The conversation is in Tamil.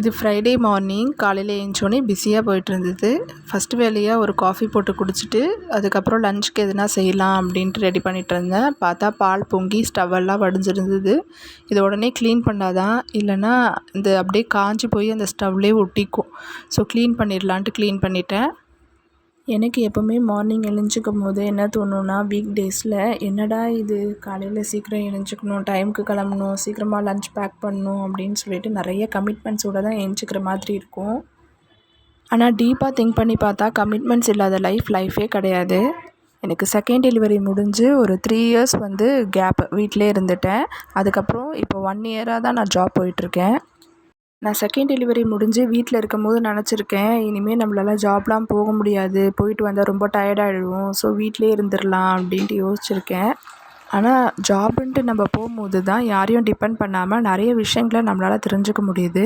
இது ஃப்ரைடே மார்னிங் காலையில் எழுந்தோடனே பிஸியாக போயிட்டுருந்தது. ஃபஸ்ட்டு வேலையாக ஒரு காஃபி போட்டு குடிச்சிட்டு அதுக்கப்புறம் லஞ்சுக்கு எதுனா செய்யலாம் அப்படின்ட்டு ரெடி பண்ணிகிட்ருந்தேன். பார்த்தா பால் பொங்கி ஸ்டவ்வெல்லாம் வடிஞ்சிருந்தது. இதை உடனே க்ளீன் பண்ணால் தான், இல்லைன்னா இந்த அப்படியே காஞ்சி போய் அந்த ஸ்டவ்லேயே ஒட்டிக்கும். ஸோ க்ளீன் பண்ணிடலான்ட்டு க்ளீன் பண்ணிட்டேன். எனக்கு எப்போவுமே மார்னிங் எழுந்திரிக்கும் போது என்ன தோணுன்னா, வீக் டேஸில் என்னடா இது காலையில் சீக்கிரம் எழுந்திரிக்கணும், டைமுக்கு கிளம்பணும், சீக்கிரமாக லஞ்ச் பேக் பண்ணணும் அப்படின்னு சொல்லிட்டு நிறைய கமிட்மெண்ட்ஸோடு தான் எழுந்திரிக்கிற மாதிரி இருக்கும். ஆனால் டீப்பாக திங்க் பண்ணி பார்த்தா கமிட்மெண்ட்ஸ் இல்லாத லைஃபே கிடையாது. எனக்கு செகண்ட் டெலிவரி முடிஞ்சு ஒரு 3 இயர்ஸ் கேப் வீட்டிலே இருந்துட்டேன். அதுக்கப்புறம் இப்போ 1 இயராக தான் நான் ஜாப் போயிட்டுருக்கேன். நான் செகண்ட் டெலிவரி முடிஞ்சு வீட்டில் இருக்கும்போது நினச்சிருக்கேன், இனிமேல் நம்மளால் ஜாப்லாம் போக முடியாது, போயிட்டு வந்தால் ரொம்ப டயர்டாகிடுவோம், ஸோ வீட்டிலே இருந்துடலாம் அப்படின்ட்டு யோசிச்சுருக்கேன். ஆனால் ஜாபுன்ட்டு நம்ம போகும்போது தான் யாரையும் டிபெண்ட் பண்ணாமல் நிறைய விஷயங்களை நம்மளால் தெரிஞ்சுக்க முடியுது.